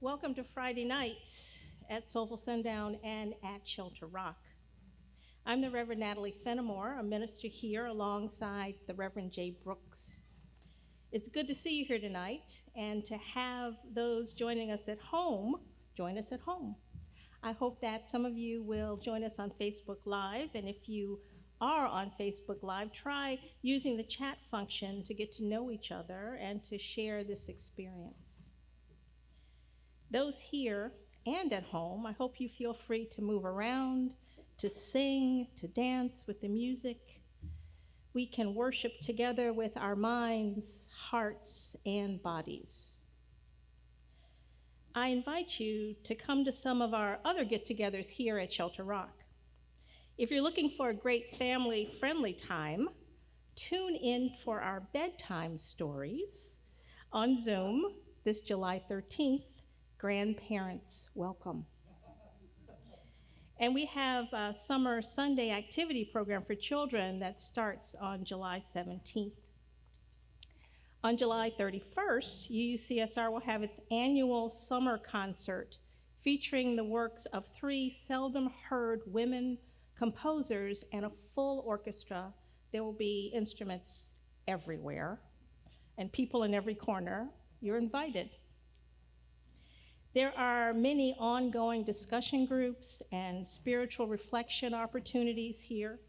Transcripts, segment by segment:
Welcome to Friday night at Soulful Sundown and at Shelter Rock. I'm the Reverend Natalie Fenimore, a minister here alongside the Reverend Jay Brooks. It's good to see you here tonight and to have those joining us at home join us at home. I hope that some of you will join us on Facebook Live, and if you are on Facebook Live, try using the chat function to get to know each other and to share this experience. Those here and at home, I hope you feel free to move around, to sing, to dance with the music. We can worship together with our minds, hearts, and bodies. I invite you to come to some of our other get-togethers here at Shelter Rock. If you're looking for a great family-friendly time, tune in for our bedtime stories on Zoom this July 13th. Grandparents, welcome. And we have a summer Sunday activity program for children that starts on July 17th. On July 31st, UUCSR will have its annual summer concert featuring the works of 3 seldom heard women composers and a full orchestra. There will be instruments everywhere and people in every corner. You're invited. There are many ongoing discussion groups and spiritual reflection opportunities here,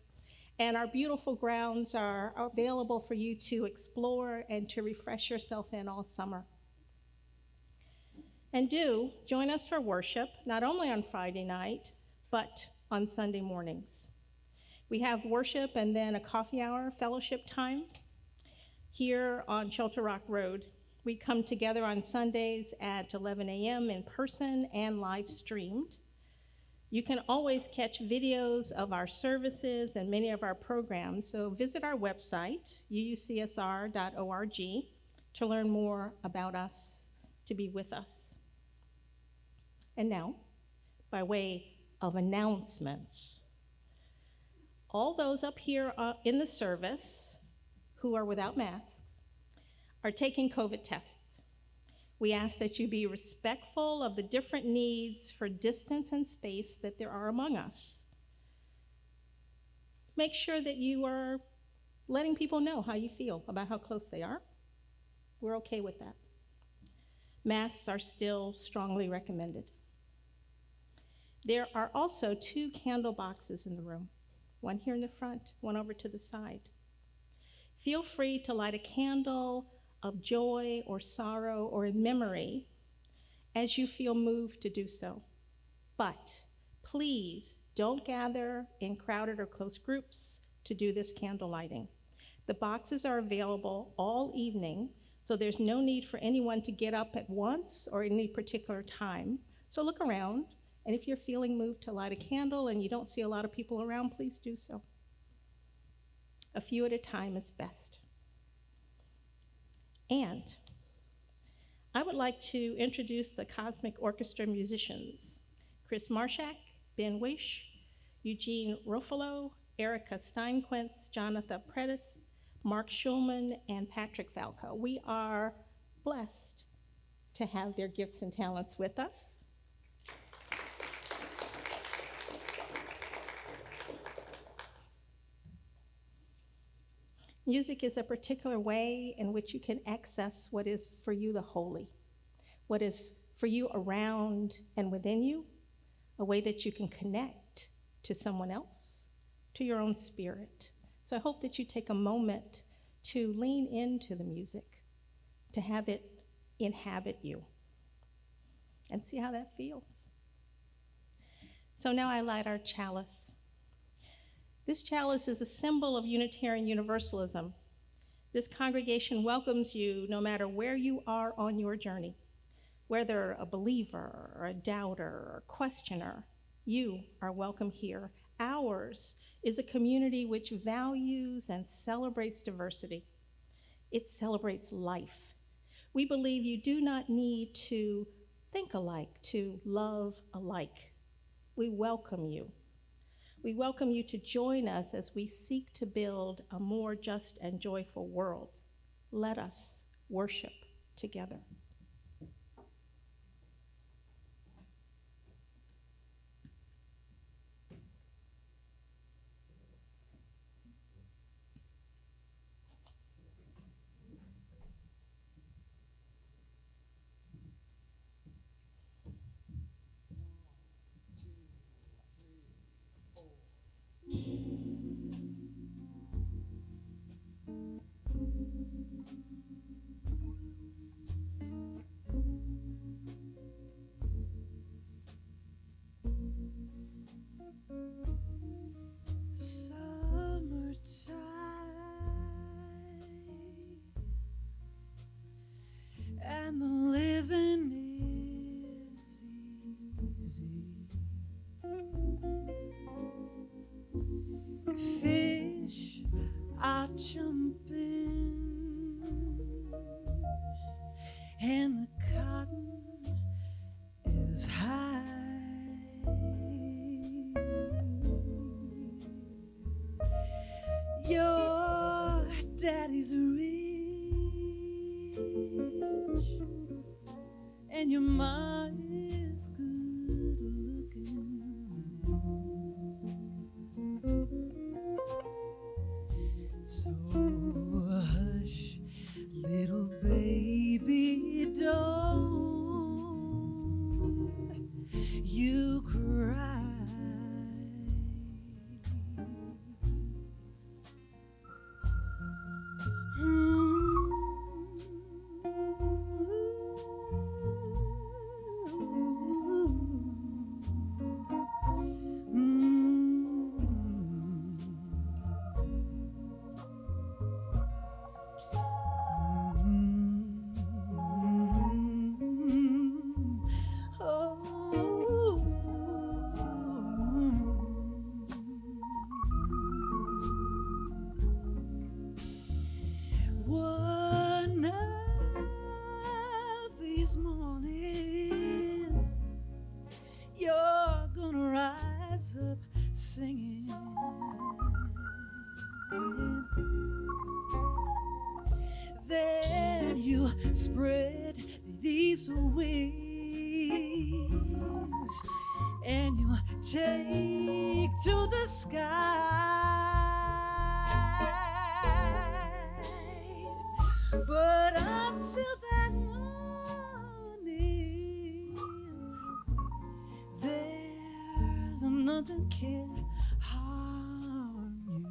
and our beautiful grounds are available for you to explore and to refresh yourself in all summer. And do join us for worship, not only on Friday night, but on Sunday mornings. We have worship and then a coffee hour fellowship time here on Shelter Rock Road. We come together on Sundays at 11 a.m. in person and live streamed. You can always catch videos of our services and many of our programs, so visit our website, uucsr.org, to learn more about us, to be with us. And now, by way of announcements, all those up here in the service who are without masks are taking COVID tests. We ask that you be respectful of the different needs for distance and space that there are among us. Make sure that you are letting people know how you feel about how close they are. We're okay with that. Masks are still strongly recommended. There are also 2 candle boxes in the room, one here in the front, one over to the side. Feel free to light a candle of joy or sorrow or in memory as you feel moved to do so. But please don't gather in crowded or close groups to do this candle lighting. The boxes are available all evening, so there's no need for anyone to get up at once or any particular time. So look around, and if you're feeling moved to light a candle and you don't see a lot of people around, please do so. A few at a time is best. And I would like to introduce the Cosmic Orchestra musicians: Chris Marshak, Ben Wish, Eugene Ruffalo, Erica Steinquentz, Jonathan Predis, Mark Schulman, and Patrick Falco. We are blessed to have their gifts and talents with us. Music is a particular way in which you can access what is for you the holy, what is for you around and within you, a way that you can connect to someone else, to your own spirit. So I hope that you take a moment to lean into the music, to have it inhabit you, and see how that feels. So now I light our chalice. This chalice is a symbol of Unitarian Universalism. This congregation welcomes you no matter where you are on your journey, whether a believer or a doubter or questioner. You are welcome here. Ours is a community which values and celebrates diversity. It celebrates life. We believe you do not need to think alike to love alike. We welcome you. We welcome you to join us as we seek to build a more just and joyful world. Let us worship together. daddy's rich and your ma is good looking. So hush, little baby, don't you cry. One of these mornings, you're gonna rise up singing. Then you spread these wings and you take to the sky. But until that morning, there's nothing can harm you.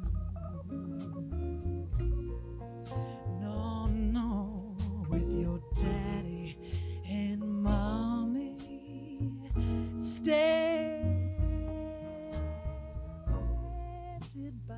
No, no, with your daddy and mommy standing by.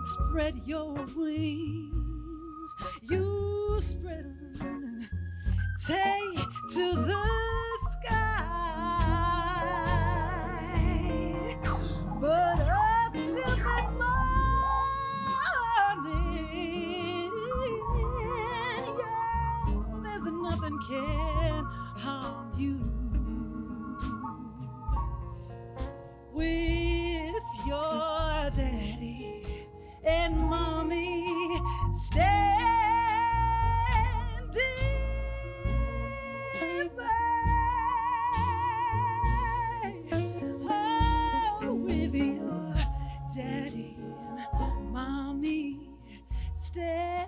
Spread your wings, you spread them, take to the sky. But until that morning, yeah, there's nothing can harm you. With your daddy and mommy standing by. stay.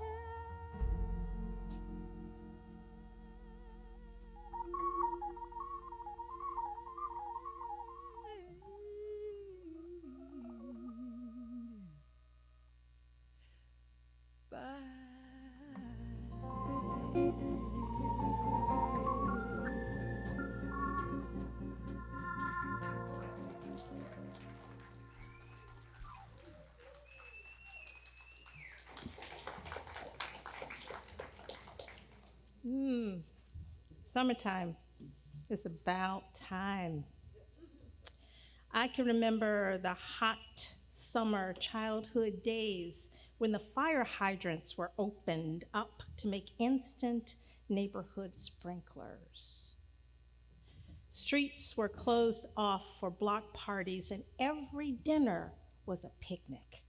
Summertime is about time. I can remember the hot summer childhood days when the fire hydrants were opened up to make instant neighborhood sprinklers. Streets were closed off for block parties, and every dinner was a picnic.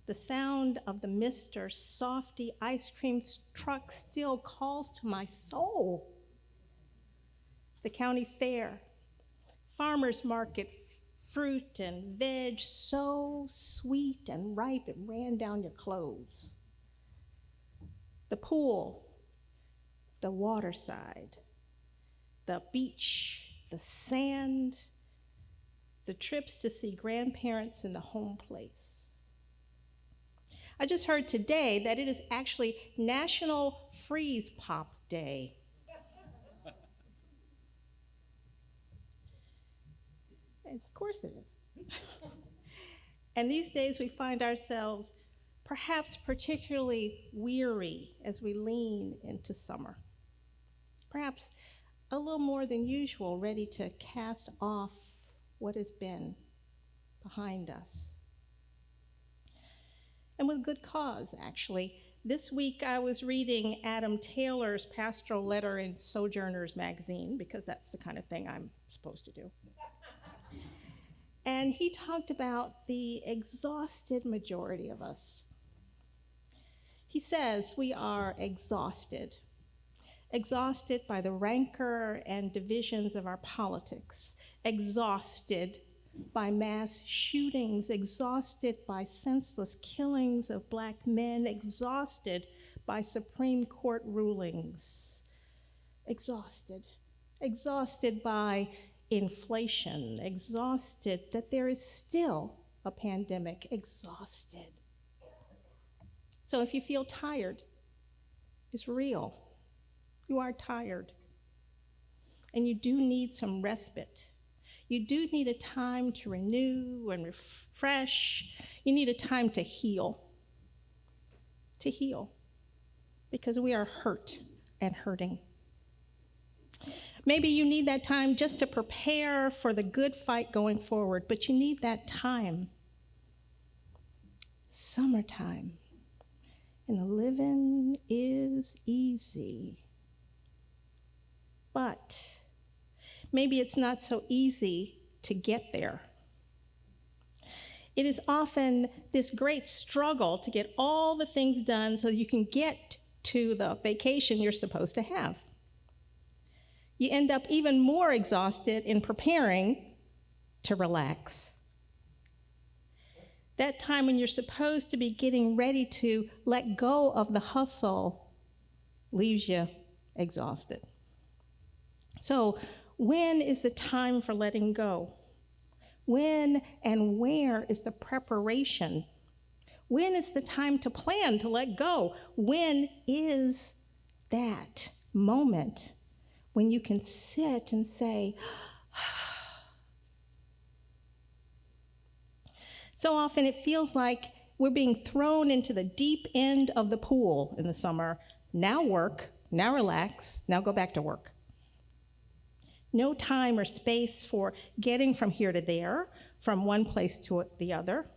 The sound of the Mr. Softy ice cream truck still calls to my soul. The county fair, farmers market, fruit and veg, so sweet and ripe it ran down your clothes. The pool, the waterside, the beach, the sand, the trips to see grandparents in the home place. I just heard today that it is actually National Freeze Pop Day. And of course it is. And these days we find ourselves perhaps particularly weary as we lean into summer. Perhaps a little more than usual, ready to cast off what has been behind us. And with good cause, actually. This week I was reading Adam Taylor's pastoral letter in Sojourners magazine, because that's the kind of thing I'm supposed to do. And he talked about the exhausted majority of us. He says we are exhausted by the rancor and divisions of our politics, exhausted by mass shootings, exhausted by senseless killings of Black men, exhausted by Supreme Court rulings, exhausted by inflation, exhausted that there is still a pandemic, exhausted. So if you feel tired, it's real. You are tired. And you do need some respite. You do need a time to renew and refresh. You need a time to heal. Because we are hurt and hurting. Maybe you need that time just to prepare for the good fight going forward, but you need that time. Summertime. And the living is easy. But maybe it's not so easy to get there. It is often this great struggle to get all the things done so you can get to the vacation you're supposed to have. You end up even more exhausted in preparing to relax. That time when you're supposed to be getting ready to let go of the hustle leaves you exhausted. So, when is the time for letting go? When and where is the preparation? When is the time to plan to let go? When is that moment when you can sit and say, so often it feels like we're being thrown into the deep end of the pool in the summer. Now work, now relax, now go back to work. No time or space for getting from here to there, from one place to the other.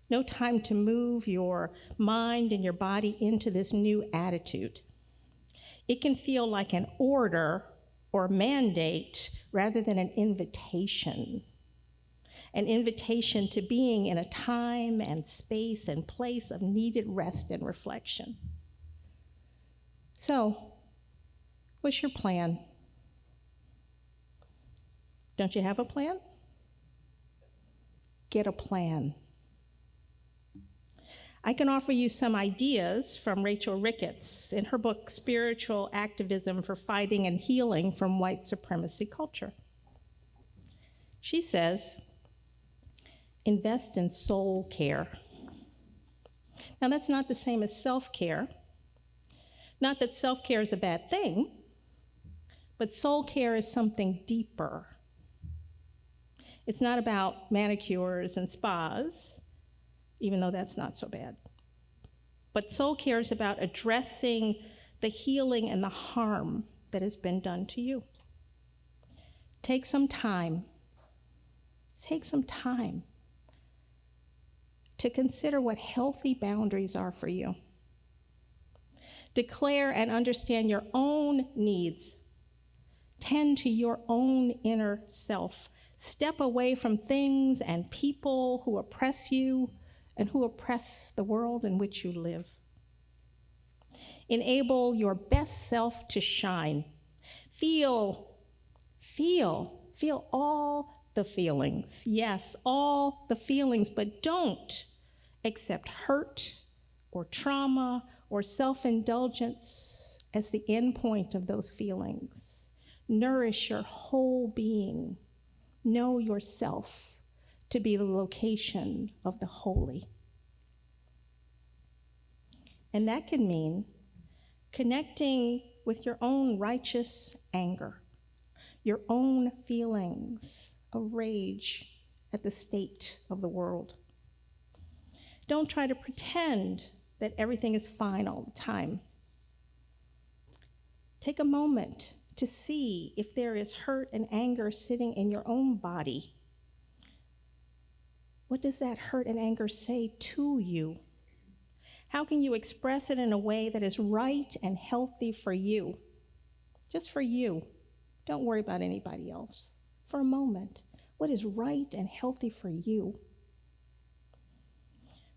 No time to move your mind and your body into this new attitude. It can feel like an order or mandate rather than an invitation. An invitation to being in a time and space and place of needed rest and reflection. So, what's your plan? Don't you have a plan? Get a plan. I can offer you some ideas from Rachel Ricketts in her book, Spiritual Activism for Fighting and Healing from White Supremacy Culture. She says, invest in soul care. Now, that's not the same as self-care. Not that self-care is a bad thing, but soul care is something deeper. It's not about manicures and spas, even though that's not so bad. But soul care is about addressing the healing and the harm that has been done to you. Take some time to consider what healthy boundaries are for you. Declare and understand your own needs. Tend to your own inner self. Step away from things and people who oppress you and who oppress the world in which you live. Enable your best self to shine. Feel all the feelings. Yes, all the feelings, but don't accept hurt or trauma or self-indulgence as the end point of those feelings. Nourish your whole being. Know yourself to be the location of the holy. And that can mean connecting with your own righteous anger, your own feelings of rage at the state of the world. Don't try to pretend that everything is fine all the time. Take a moment to see if there is hurt and anger sitting in your own body. What does that hurt and anger say to you? How can you express it in a way that is right and healthy for you? Just for you. Don't worry about anybody else. For a moment, what is right and healthy for you?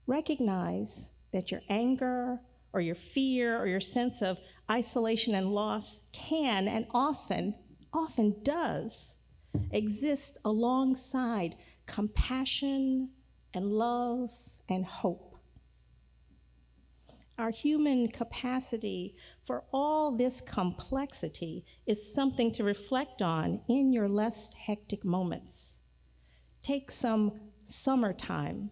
Recognize that your anger or your fear or your sense of isolation and loss can and often does exist alongside compassion and love and hope. Our human capacity for all this complexity is something to reflect on in your less hectic moments. Take some summertime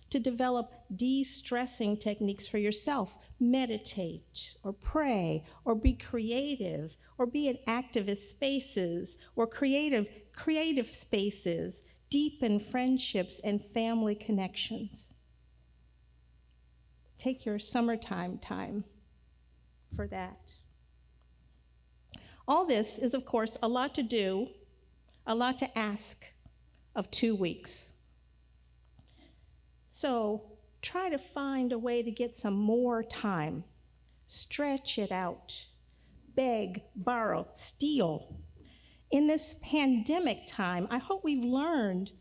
to develop de-stressing techniques for yourself. Meditate or pray or be creative or be in activist spaces or creative spaces. Deepen friendships and family connections. Take your summertime time for that. All this is, of course, a lot to do, a lot to ask of 2 weeks. So try to find a way to get some more time. Stretch it out. Beg, borrow, steal. In this pandemic time, I hope we've learned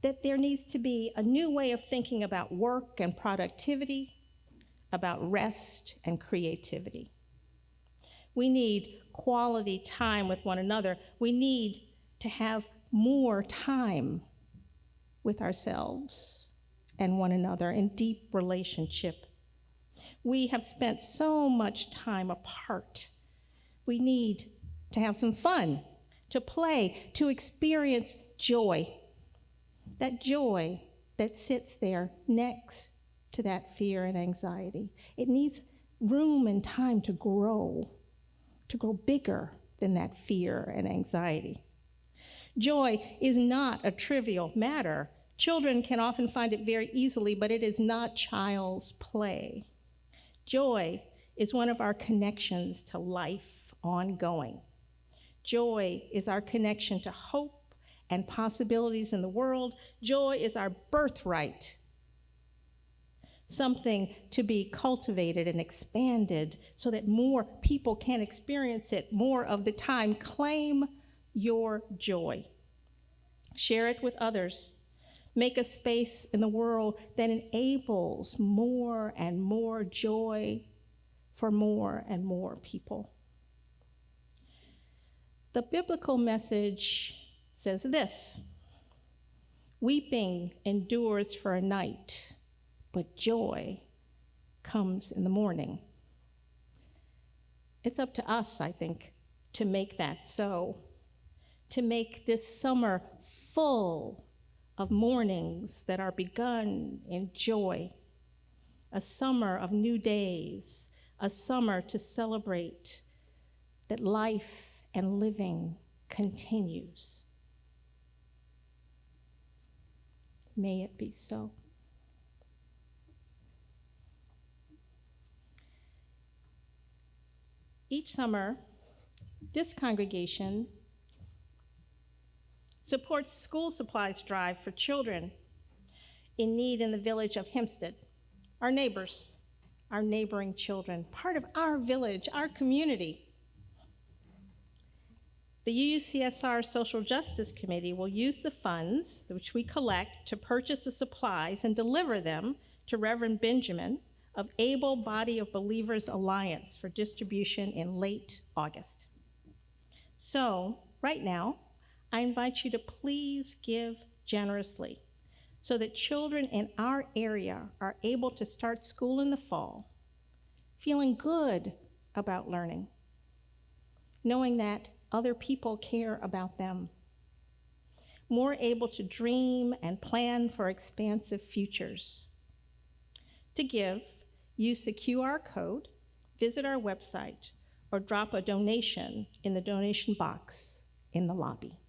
that there needs to be a new way of thinking about work and productivity, about rest and creativity. We need quality time with one another. We need to have more time with ourselves and one another in deep relationship. We have spent so much time apart. We need to have some fun, to play, to experience joy. That joy that sits there next to that fear and anxiety. It needs room and time to grow bigger than that fear and anxiety. Joy is not a trivial matter. Children can often find it very easily, but it is not child's play. Joy is one of our connections to life ongoing. Joy is our connection to hope and possibilities in the world. Joy is our birthright, something to be cultivated and expanded so that more people can experience it more of the time. Claim your joy. Share it with others. Make a space in the world that enables more and more joy for more and more people. The biblical message says this: weeping endures for a night, but joy comes in the morning. It's up to us, I think, to make that so, to make this summer full of mornings that are begun in joy, a summer of new days, a summer to celebrate that life and living continues. May it be so. Each summer, this congregation supports school supplies drive for children in need in the village of Hempstead, our neighbors, our neighboring children, part of our village, our community. The UUCSR Social Justice Committee will use the funds which we collect to purchase the supplies and deliver them to Reverend Benjamin of Able Body of Believers Alliance for distribution in late August. So, right now, I invite you to please give generously so that children in our area are able to start school in the fall, feeling good about learning, knowing that other people care about them, more able to dream and plan for expansive futures. To give, use the QR code, visit our website, or drop a donation in the donation box in the lobby.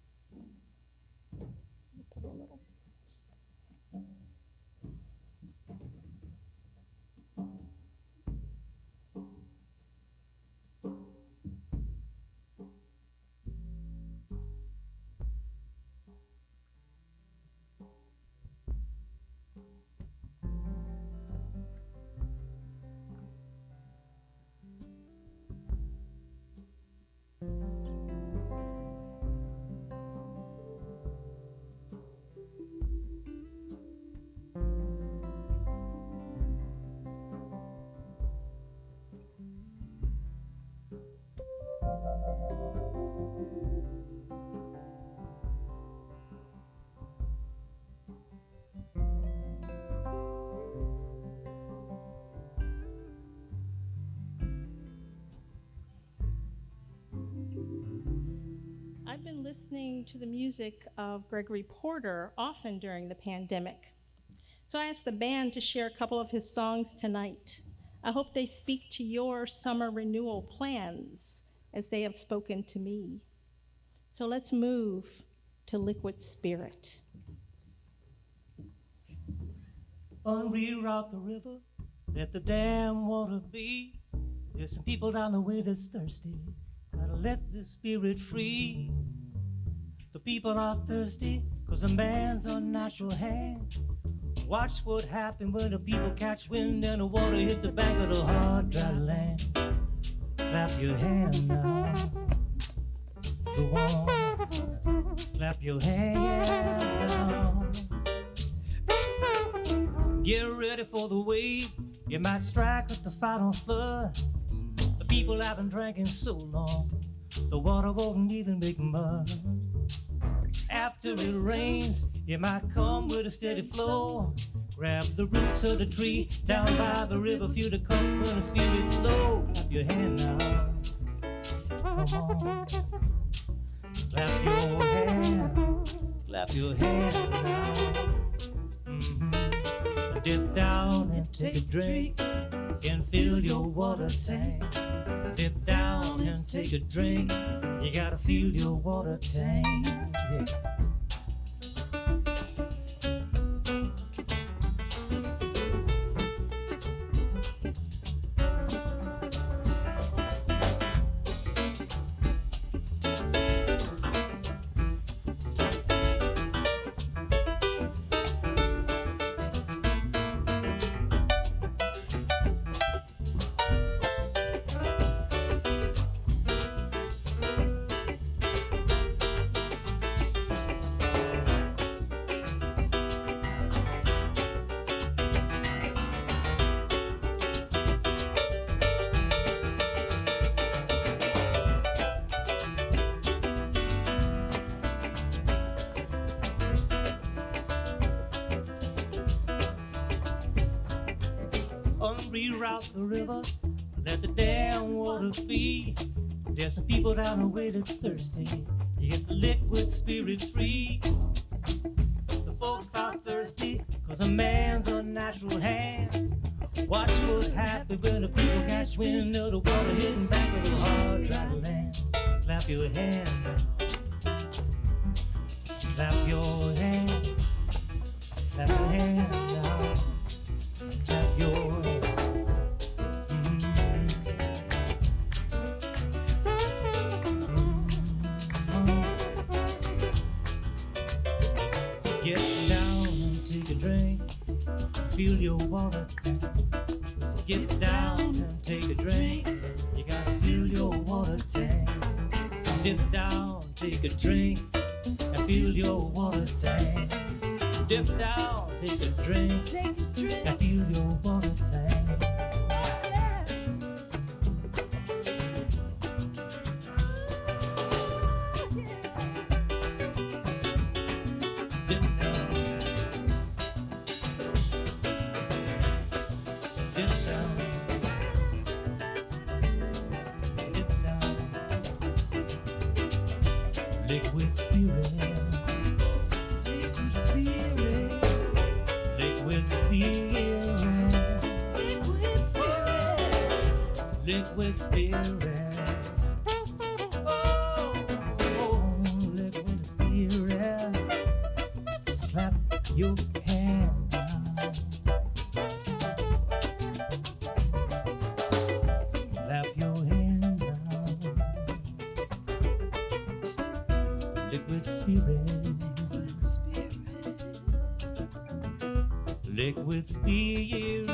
I've been listening to the music of Gregory Porter often during the pandemic. So I asked the band to share a couple of his songs tonight. I hope they speak to your summer renewal plans as they have spoken to me. So let's move to Liquid Spirit. Reroute the river, let the damn water be. There's some people down the way that's thirsty. Gotta let the spirit free. The people are thirsty, cause a man's unnatural hand. Watch what happens when the people catch wind and the water hits the bank of the hard, dry land. Clap your hand now. Go on. Clap your hands now. Get ready for the wave. You might strike with the final flood. The people haven't drank in so long, the water won't even make mud. After it rains, it might come with a steady flow. Grab the roots of the tree down by the river, feel the cup when the spirit's low. Clap your hand now. Come on. Clap your hand. Clap your hand now. Dip down and take a drink and fill your water tank. Dip down and take a drink. You gotta fill your water tank. Yeah. reroute the river, let the damn water flee. There's some people down the way that's thirsty. You get the liquid spirits free. The folks are thirsty, cause a man's a natural hand. Watch what happens when the people catch wind of the water hitting back to the hard, dry land. Clap your hand now. Clap your hand. Clap your hand now. Clap your hand. Get down and take a drink. Feel your water tank. Get down and take a drink. You gotta feel your water tank. Dip down, take a drink, and feel your water tank. Dip down, take a drink, and feel your water tank. Dip down. Dip down. Dip down. Liquid spirit. Liquid spirit. Liquid spirit. Liquid spirit. Liquid spirit. Oh, liquid spirit. Clap your hand now. Clap your hand now. Liquid spirit. Liquid spirit. Liquid spirit.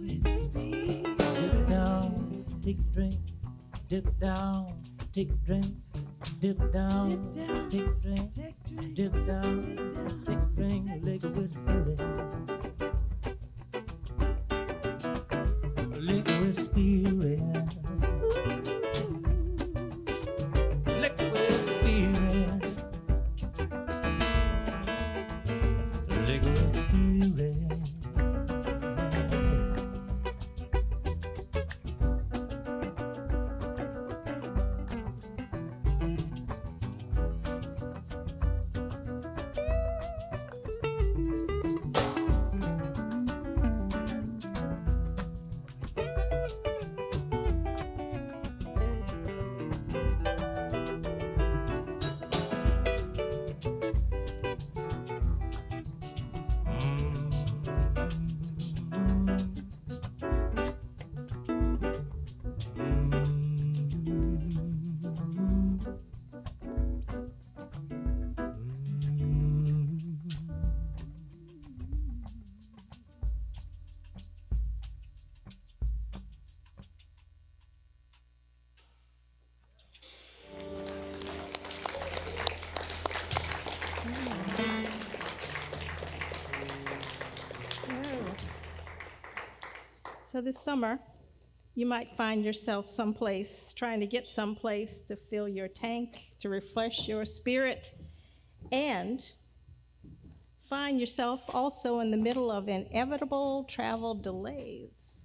Liquid spirit. Dip down, take a drink. Dip down, take a drink. Dip down, take a drink. Dip down, take a drink. Liquid spirit. Liquid spirit. Liquid spirit. Liquid spirit. So this summer, you might find yourself someplace, trying to get someplace to fill your tank, to refresh your spirit, and find yourself also in the middle of inevitable travel delays.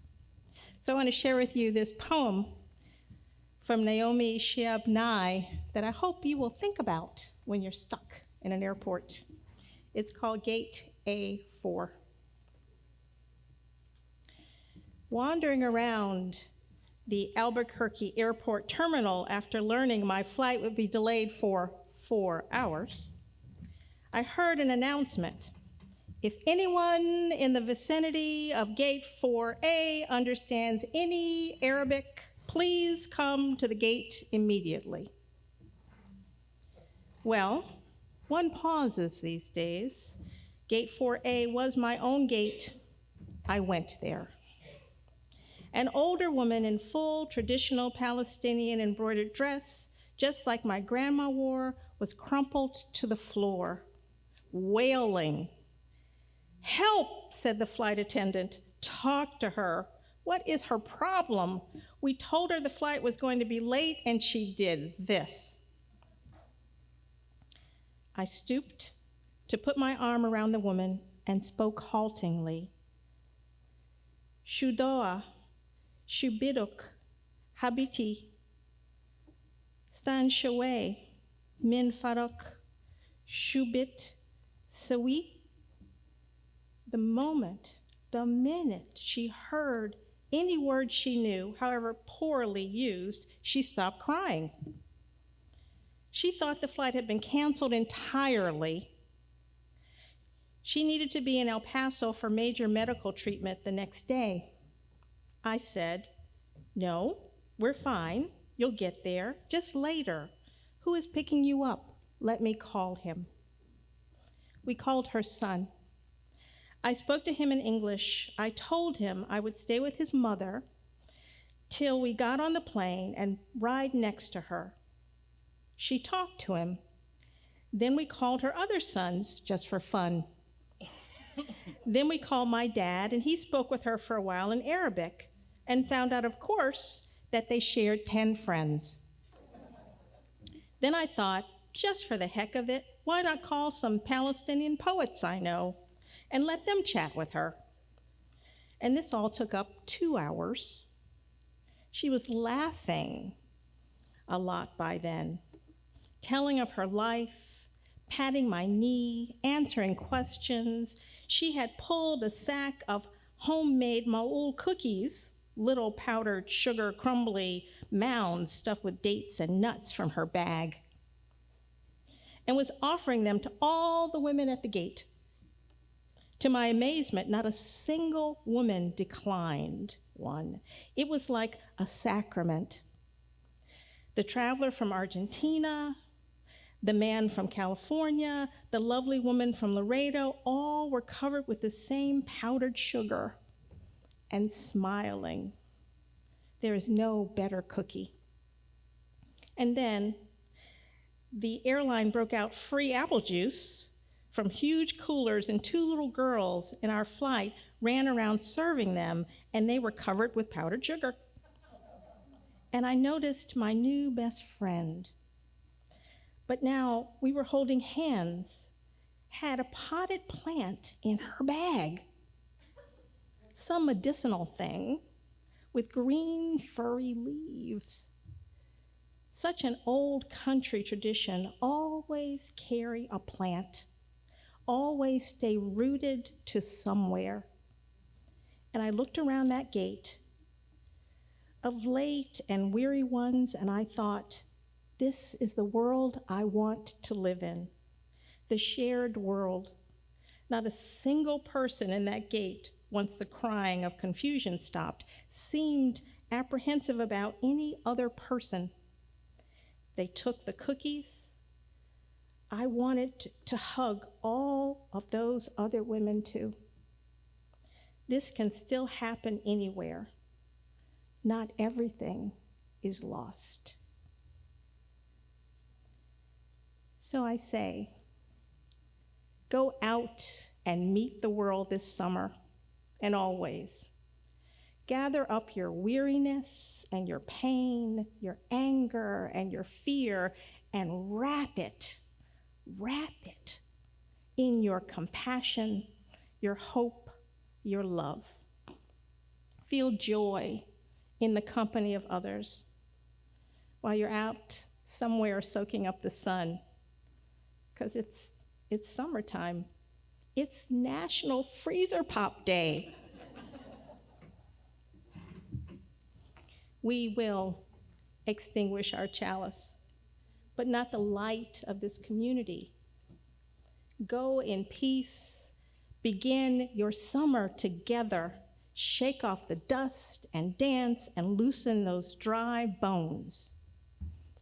So I want to share with you this poem from Naomi Shihab Nye that I hope you will think about when you're stuck in an airport. It's called Gate A4. Wandering around the Albuquerque airport terminal after learning my flight would be delayed for 4 hours, I heard an announcement. If anyone in the vicinity of Gate 4A understands any Arabic, please come to the gate immediately. Well, one pauses these days. Gate 4A was my own gate. I went there. An older woman in full traditional Palestinian embroidered dress, just like my grandma wore, was crumpled to the floor, wailing. "Help," said the flight attendant. "Talk to her. What is her problem? We told her the flight was going to be late, and she did this." I stooped to put my arm around the woman and spoke haltingly. Shudoa, Shubiduk, Habiti, Stan Shaway, Min Farok, Shubit, Sawi. The minute she heard any word she knew, however poorly used, she stopped crying. She thought the flight had been canceled entirely. She needed to be in El Paso for major medical treatment the next day. I said, "No, we're fine. You'll get there, just later. Who is picking you up? Let me call him." We called her son. I spoke to him in English. I told him I would stay with his mother till we got on the plane and ride next to her. She talked to him. Then we called her other sons just for fun. Then we called my dad, and he spoke with her for a while in Arabic and found out, of course, that they shared 10 friends. Then I thought, just for the heck of it, why not call some Palestinian poets I know and let them chat with her? And this all took up 2 hours. She was laughing a lot by then, telling of her life, patting my knee, answering questions. She had pulled a sack of homemade Maul cookies, little powdered sugar crumbly mounds stuffed with dates and nuts, from her bag, and was offering them to all the women at the gate. To my amazement, not a single woman declined one. It was like a sacrament. The traveler from Argentina, the man from California, the lovely woman from Laredo, all were covered with the same powdered sugar and smiling. There is no better cookie. And then the airline broke out free apple juice from huge coolers, and 2 little girls in our flight ran around serving them, and they were covered with powdered sugar. And I noticed my new best friend, but now we were holding hands, had a potted plant in her bag, some medicinal thing with green furry leaves. Such an old country tradition, always carry a plant, always stay rooted to somewhere. And I looked around that gate of late and weary ones, and I thought, this is the world I want to live in, the shared world. Not a single person in that gate, once the crying of confusion stopped, seemed apprehensive about any other person. They took the cookies. I wanted to hug all of those other women too. This can still happen anywhere. Not everything is lost. So I say, go out and meet the world this summer and always. Gather up your weariness and your pain, your anger and your fear, and wrap it in your compassion, your hope, your love. Feel joy in the company of others while you're out somewhere soaking up the sun, because it's summertime. It's National Freezer Pop Day. We will extinguish our chalice, but not the light of this community. Go in peace. Begin your summer together. Shake off the dust and dance and loosen those dry bones.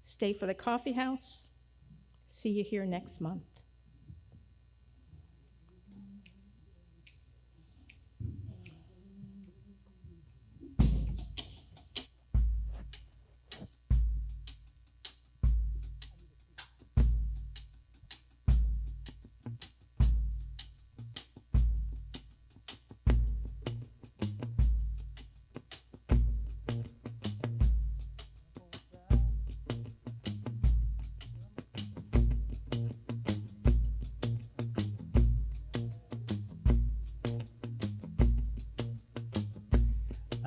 Stay for the coffee house. See you here next month.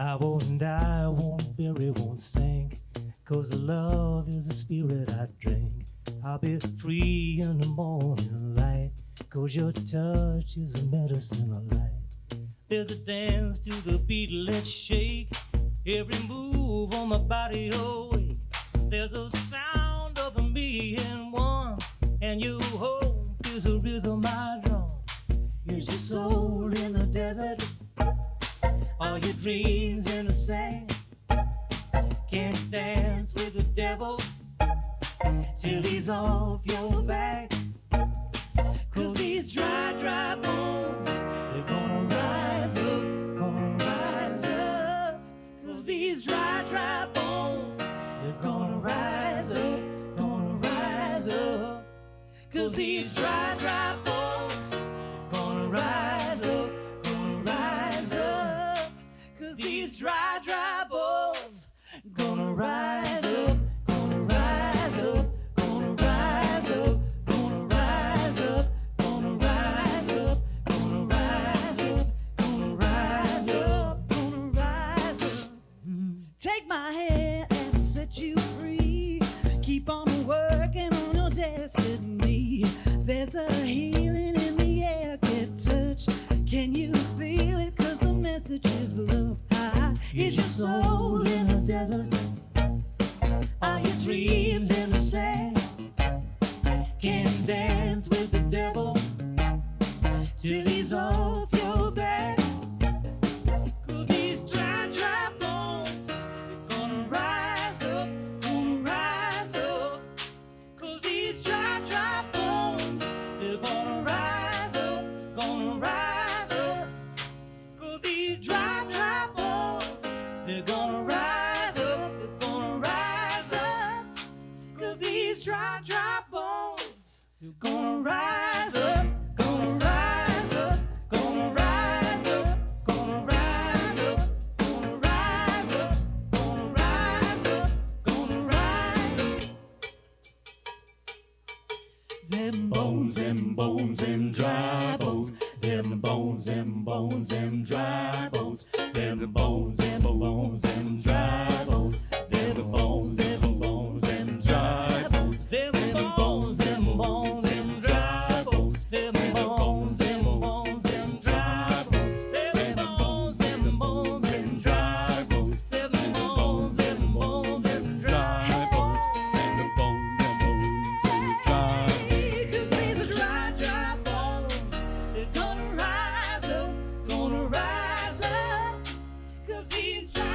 I won't die, won't bury, won't sink, 'cause love is the spirit I drink. I'll be free in the morning light, 'cause your touch is the medicine of life. There's a dance to the beat, let's shake, every move on my body awake. There's a sound of me and one, and your home is the rhythm I drum. Is your soul in the desert? Are your dreams in the sand? Can't dance with the devil till he's off your back. 'Cause these dry, dry bones, they're gonna rise up, gonna rise up. 'Cause these dry, dry bones, they're gonna rise up, gonna rise up. 'Cause these dry, dry bones, gonna rise up, gonna rise up. 'Cause these dry, dry bones, gonna rise up, gonna rise up, gonna rise up, gonna rise up, gonna rise up, gonna rise up, gonna rise up, gonna rise up. Take my hand and set you free. Keep on working on your destiny. There's a healing in the air, get touched. Can you feel it? 'Cause the message is love. Is your soul in the desert? Are your dreams in the sand? Can't dance with the devil till he's off your back. 'Cause these dry, dry bones, they're gonna rise up, gonna rise up. 'Cause these dry, dry bones, they're gonna rise up, gonna rise up. 'Cause these dry, dry bones, they're gonna rise up, they're gonna rise up. 'Cause these dry, dry bones, they're gonna rise up, gonna rise up, gonna rise up, gonna rise up, gonna rise up, gonna rise up, gonna rise up. Them bones, them bones, them dry bones. Them bones, them bones, them dry bones. Them bones, them bones, them dry bones. Them bones, them bones, them dry bones. Them bones, them bones, them dry bones. Them bones, them bones, them dry bones. Them bones, them bones, them dry bones. Them bones, them bones, them dry bones. Them bones, them bones, them dry bones. 'Cause these are dry, dry bones. They're gonna rise up, gonna rise up. 'Cause these dry